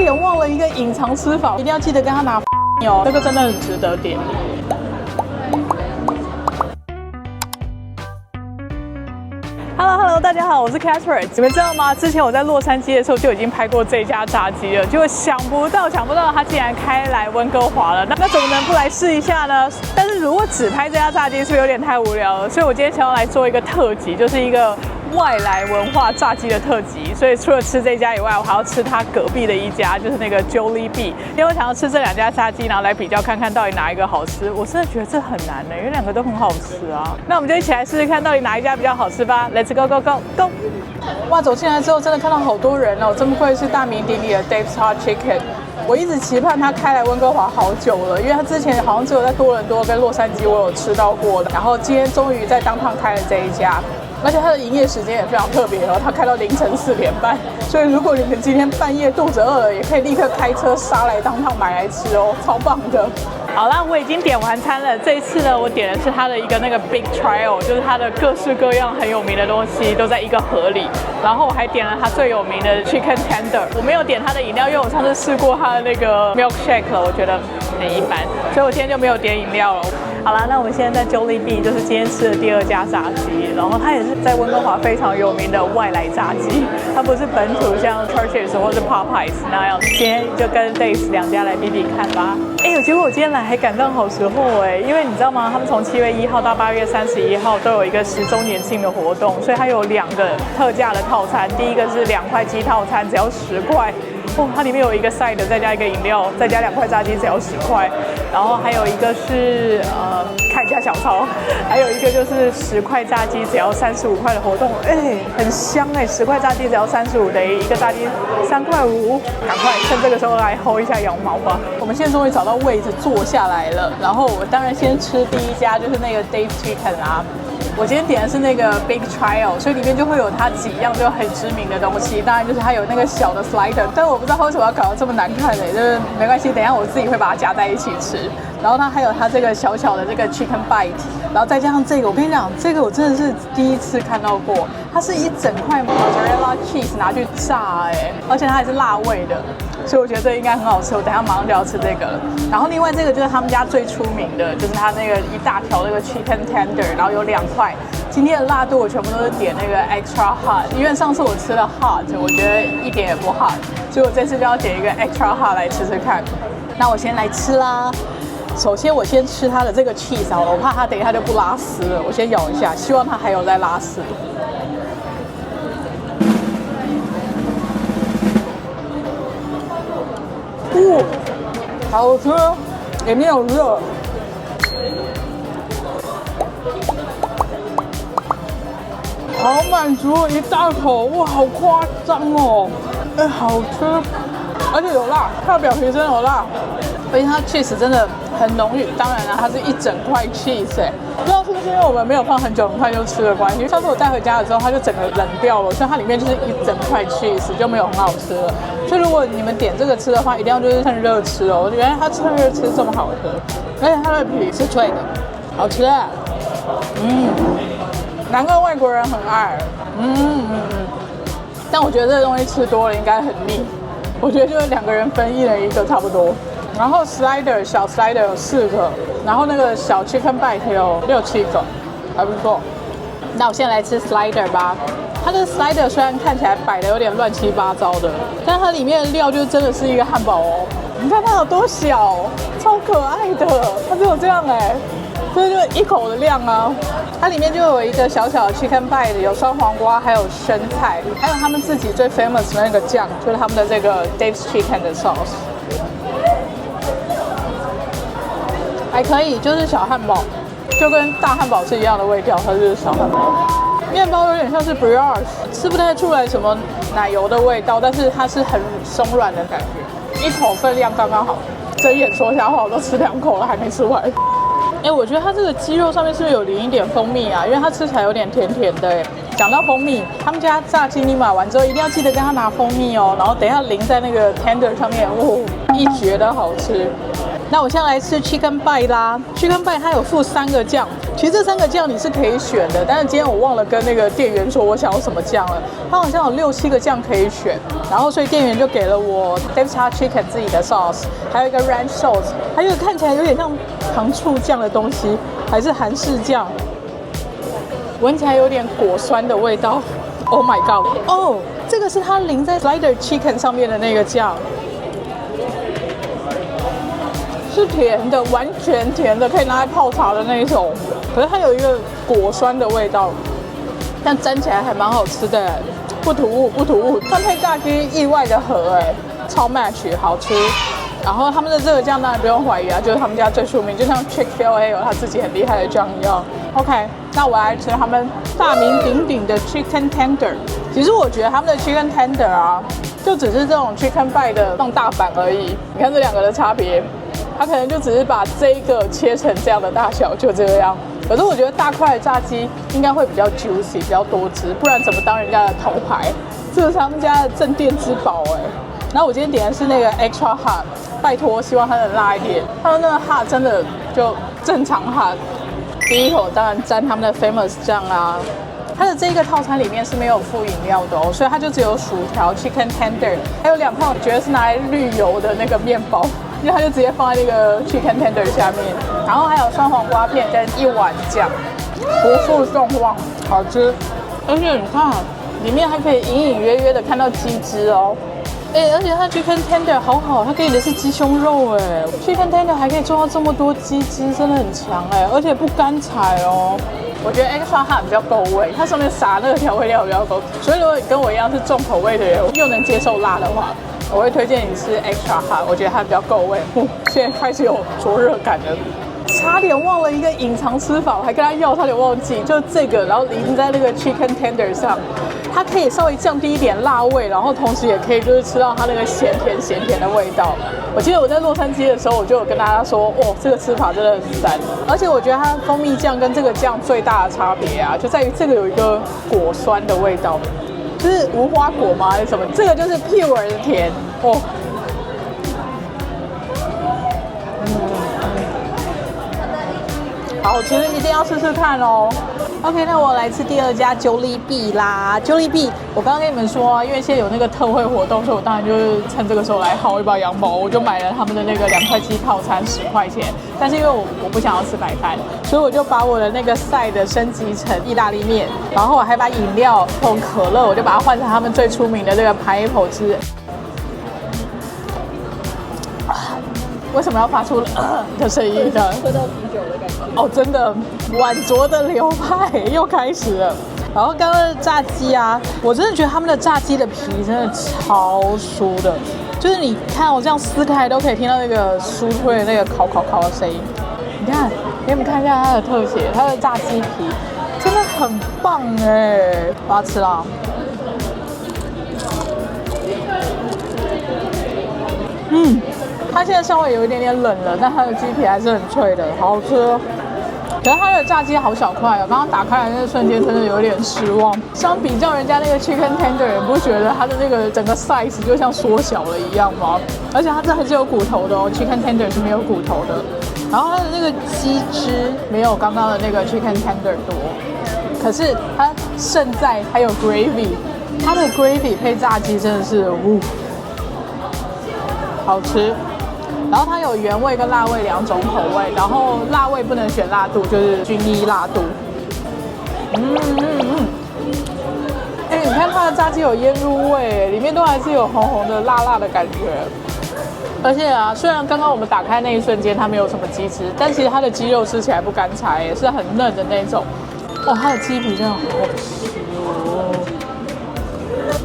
点忘了一个隐藏吃法，一定要记得跟他拿哦，这个真的很值得点。Hello， 大家好，我是 Casper。你们知道吗？之前我在洛杉矶的时候就已经拍过这家炸鸡了，结果想不到它竟然开来温哥华了。那怎么能不来试一下呢？但是如果只拍这家炸鸡，是不是有点太无聊了？所以我今天想要来做一个特辑，就是一个外来文化炸鸡的特辑。所以除了吃这家以外，我还要吃它隔壁的一家，就是那个 Jollibee。因为我想要吃这两家炸鸡，然后来比较看看到底哪一个好吃。我真的觉得这很难因为两个都很好吃啊。那我们就一起来试试看到底哪一家比较好吃吧。Let's go go go go！ 哇，走进来之后真的看到好多人哦，真不愧是大名鼎鼎的 Dave's Hot Chicken。我一直期盼他开来温哥华好久了，因为他之前好像只有在多伦多跟洛杉矶我有吃到过的，然后今天终于在downtown开了这一家。而且它的营业时间也非常特别哦，它开到凌晨4点半，所以如果你们今天半夜肚子饿了，也可以立刻开车杀来downtown买来吃哦，超棒的。好啦，我已经点完餐了。这一次呢，我点的是它的一个那个 Big Trial， 就是它的各式各样很有名的东西都在一个盒里。然后我还点了它最有名的 Chicken Tender。我没有点它的饮料，因为我上次试过它的那个 Milkshake 了，我觉得很一般，所以我今天就没有点饮料了。好啦，那我们现在在 Jollibee， 就是今天吃的第2家炸鸡，然后它也是在温哥华非常有名的外来炸鸡，它不是本土像 Church's 或是 Popeyes 那样。今天就跟 Dave's 两家来比比看吧。结果我今天来还赶上好时候因为你知道吗？他们从7月1号到8月31号都有一个10周年庆的活动，所以它有2个特价的套餐。第一个是2块鸡套餐，只要10块。哇，它里面有一个 side， 再加一个饮料，再加2块炸鸡，只要10块。然后还有一个是看一下小抄，还有一个就是10块炸鸡只要35块的活动，很香10块炸鸡只要35，等于一个炸鸡3块5，赶快趁这个时候来 hold 一下羊毛吧。我们现在终于找到位置坐下来了，然后我当然先吃第一家，就是那个 Dave's Chicken 啊。我今天点的是那个 Big Trial， 所以里面就会有它几样就很知名的东西，当然就是它有那个小的 slider， 但我不知道它为什么要搞得这么难看就是没关系，等一下我自己会把它夹在一起吃。然后它还有它这个小小的这个 chicken bite， 然后再加上这个，我跟你讲，这个我真的是第一次看到过，它是一整块 mozzarella cheese 拿去炸而且它还是辣味的，所以我觉得这应该很好吃，我等一下马上就要吃这个了。然后另外这个就是他们家最出名的，就是它那个一大条那个 chicken tender， 然后有2块。今天的辣度我全部都是点那个 extra hot， 因为上次我吃了 hot， 我觉得一点也不 hot， 所以我这次就要点一个 extra hot 来吃吃看。那我先来吃啦。首先我先吃它的这个 cheese 好了，我怕它等一下就不拉丝了，我先咬一下，希望它还有在拉丝。好吃，里面有热。好满足，一大口，哇，好夸张哦！好吃，而且有辣，它的表皮真的有辣，而且它 cheese 真的很浓郁。当然了，它是一整块 cheese， 不知道是不是因为我们没有放很久很快就吃的关系。上次我带回家的时候，它就整个冷掉了，所以它里面就是一整块 cheese， 就没有很好吃了。所以如果你们点这个吃的话，一定要就是趁热吃哦。原来它趁热吃这么好喝，而且它的皮是脆的，好吃。难怪外国人很爱。但我觉得这个东西吃多了应该很腻，我觉得就是2个人分1人1个差不多。然后 slider 小 slider 有4个，然后那个小 chicken bite 有6、7个，还不错。那我现在来吃 slider 吧。它的 slider 虽然看起来摆的有点乱七八糟的，但它里面的料就真的是一个汉堡哦。你看它有多小，超可爱的，它只有这样所以就一口的量啊。它里面就有一个小小的 chicken bite， 有酸黄瓜，还有生菜，还有他们自己最 famous 的那个酱，就是他们的这个 Dave's Chicken 的 sauce， 还可以，就是小汉堡，就跟大汉堡是一样的味道，它就是小汉堡。面包有点像是 brioche， 吃不太出来什么奶油的味道，但是它是很松软的感觉，一口分量刚刚好。睁眼说瞎话，我都吃2口了，还没吃完。我觉得它这个鸡肉上面是不是有淋一点蜂蜜啊？因为它吃起来有点甜甜的讲到蜂蜜，他们家炸鸡你买完之后一定要记得跟他拿蜂蜜哦，然后等一下淋在那个 tender 上面，一绝的好吃。那我现在来吃 chicken bite 啦 ，chicken bite 它有附3个酱其实这3个酱你是可以选的，但是今天我忘了跟那个店员说我想要什么酱了。他好像有6、7个酱可以选，然后所以店员就给了我 Dave's Hot Chicken 自己的 sauce， 还有一个 ranch sauce， 还有一个看起来有点像糖醋酱的东西，还是韩式酱，闻起来有点果酸的味道。Oh my god！ 哦，这个是它淋在 Slider Chicken 上面的那个酱。是甜的，完全甜的，可以拿来泡茶的那一种。可是它有一个果酸的味道，但沾起来还蛮好吃的，不突兀不突兀。它配炸鸡意外的合超 match， 好吃。然后他们的这个酱当然不用怀疑啊，就是他们家最出名，就像 Chick-fil-A 有他自己很厉害的酱一样。OK， 那我来吃他们大名鼎鼎的 Chicken Tender。其实我觉得他们的 Chicken Tender 啊，就只是这种 Chicken Pie 的放大版而已。你看这2个的差别。它可能就只是把这个切成这样的大小，就这样。可是我觉得大块的炸鸡应该会比较 juicy， 比较多汁，不然怎么当人家的头牌？这是他们家的镇店之宝然后我今天点的是那个 extra hot， 拜托，希望它能辣一点。他们那个 hot 真的就正常 hot。第一口当然沾他们的 famous 酱啊。它的这个套餐里面是没有附饮料的所以它就只有薯条 chicken tender， 还有2块我觉得是拿来滤油的那个面包。因为它就直接放在那个 chicken tender 下面，然后还有酸黄瓜片跟1碗酱，不负众望，好吃。而且你看，里面还可以隐隐约约的看到鸡汁而且它 chicken tender 好好，它给你的是鸡胸肉chicken tender 还可以做到这么多鸡汁，真的很强而且不干柴我觉得 extra hot 比较够味，它上面撒那个调味料比较够，所以如果你跟我一样是重口味的人，又能接受辣的话，我会推荐你吃 extra hot， 我觉得它比较够味。现在开始有灼热感了，差点忘了一个隐藏吃法，我还跟他要，差点忘记，就这个，然后淋在那个 chicken tender 上，它可以稍微降低一点辣味，然后同时也可以就是吃到它那个咸甜的味道。我记得我在洛杉矶的时候，我就有跟大家说，这个吃法真的很赞。而且我觉得它蜂蜜酱跟这个酱最大的差别啊，就在于这个有一个果酸的味道。是无花果吗？还是什么？这个就是 pure 的甜好吃，一定要试试看OK， 那我来吃第2家 Jollibee 啦。Jollibee， 我刚刚跟你们说因为现在有那个特惠活动，所以我当然就是趁这个时候来薅一包羊毛，我就买了他们的那个2块鸡套餐10块钱。但是因为我不想要吃白饭，所以我就把我的那个 side 升级成意大利面，然后我还把饮料从可乐，我就把它换成他们最出名的这个pineapple汁。为什么要发出的声音呢？喝到啤酒的感觉。真的，晚酌的流派又开始了。然后刚刚的炸鸡啊，我真的觉得他们的炸鸡的皮真的超酥的，就是你看我这样撕开都可以听到那个酥脆的那个烤的声音。你看，给你们看一下它的特写，它的炸鸡皮真的很棒我要吃了。它现在稍微有一点点冷了，但它的鸡皮还是很脆的，好吃。可是它的炸鸡好小块刚刚打开来那瞬间真的有点失望。相比较人家那个 chicken tender， 你不觉得它的那个整个 size 就像缩小了一样吗？而且它这还是有骨头的chicken tender 是没有骨头的。然后它的那个鸡汁没有刚刚的那个 chicken tender 多，可是它胜在还有 gravy， 它的 gravy 配炸鸡真的是好吃。然后它有原味跟辣味2种口味，然后辣味不能选辣度，就是均一辣度。你看它的炸鸡有腌入味，里面都还是有红红的辣的感觉。而且啊，虽然刚刚我们打开那一瞬间它没有什么鸡汁，但其实它的鸡肉吃起来不干柴，也是很嫩的那种。它的鸡皮真的好好吃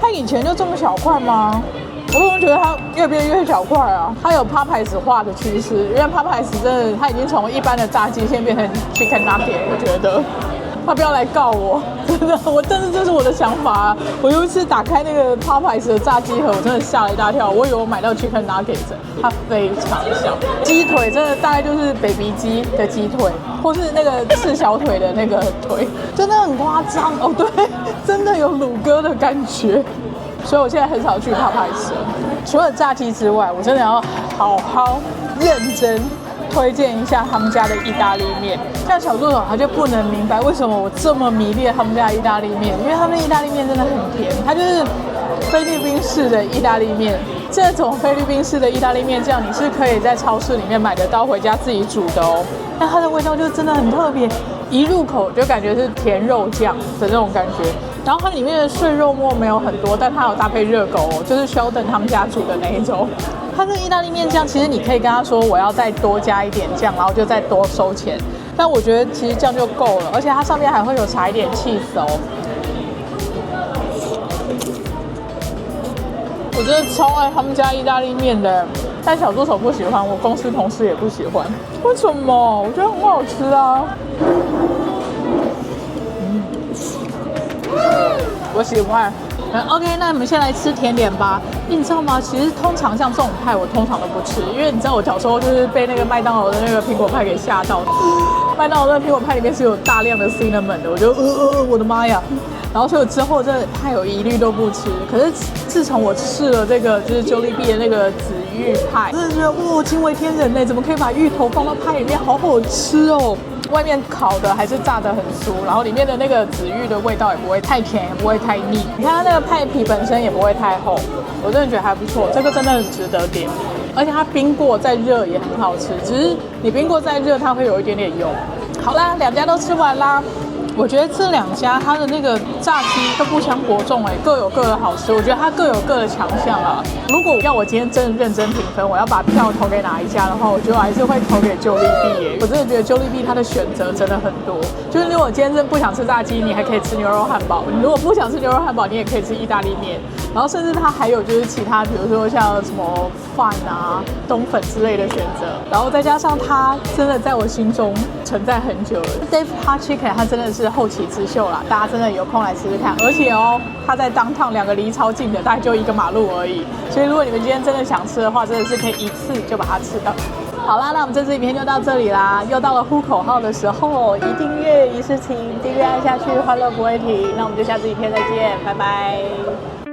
它以前就这么小块吗？我怎么觉得它越变越小块啊？它有 Popeyes 化的趋势，因为 Popeyes 真的它已经从一般的炸鸡现在变成 Chicken Nugget， 我觉得他不要来告我，真的，这是我的想法我有一次打开那个 Popeyes 的炸鸡盒，我真的吓了一大跳，我以为我买到 Chicken Nugget， 它非常小，鸡腿真的大概就是 baby 鸡的鸡腿，或是那个赤小腿的那个腿，真的很夸张对，真的有乳鸽的感觉。所以我现在很少去Popeyes，除了炸鸡之外，我真的要好好认真推荐一下他们家的意大利面。像小助手他就不能明白为什么我这么迷恋他们家的意大利面，因为他们的意大利面真的很甜，它就是菲律宾式的意大利面。这种菲律宾式的意大利面酱你是可以在超市里面买得到，回家自己煮的哦。但它的味道就真的很特别，一入口就感觉是甜肉酱的那种感觉。然后它里面的碎肉末没有很多，但它有搭配热狗哦，就是Sheldon他们家煮的那一种。它这个意大利面酱，其实你可以跟他说我要再多加一点酱，然后就再多收钱。但我觉得其实这样就够了，而且它上面还会有撒一点起司哦。我真的超爱他们家意大利面的，但小助手不喜欢，我公司同事也不喜欢。为什么？我觉得很好吃啊。我喜欢。OK， 那我们先来吃甜点吧。你知道吗？其实通常像这种派，我通常都不吃，因为你知道我小时候就是被那个麦当劳的那个苹果派给吓到。麦当劳的苹果派里面是有大量的 cinnamon 的，我就我的妈呀！然后所以我之后这派有一律都不吃。可是自从我试了这个就是 Jollibee 的那个紫芋派，真的觉得哇惊为天人呢！怎么可以把芋头放到派里面，好好吃哦！外面烤的还是炸的很酥，然后里面的那个紫芋的味道也不会太甜，也不会太腻。你看它那个派皮本身也不会太厚，我真的觉得还不错，这个真的很值得点。而且它冰过再热也很好吃，只是你冰过再热它会有一点点油。好啦，两家都吃完啦。我觉得这两家它的那个炸鸡都不相伯仲哎，各有各的好吃。我觉得它各有各的强项啊。如果要我今天真的认真评分，我要把票投给哪一家的话，我觉得我还是会投给Jollibee耶。我真的觉得Jollibee它的选择真的很多。就是如果今天真的不想吃炸鸡，你还可以吃牛肉汉堡；你如果不想吃牛肉汉堡，你也可以吃意大利面。然后甚至它还有就是其他，比如说像什么饭啊、冬粉之类的选择。然后再加上它真的在我心中存在很久了。Dave's Hot Chicken 它真的是后起之秀啦，大家真的有空来试试看。而且哦，它在downtown两个离超近的，大概就一个马路而已。所以如果你们今天真的想吃的话，真的是可以一次就把它吃到。好啦，那我们这支影片就到这里啦，又到了呼口号的时候，一订阅一事情，订阅按下去，欢乐不会停。那我们就下支影片再见，拜拜。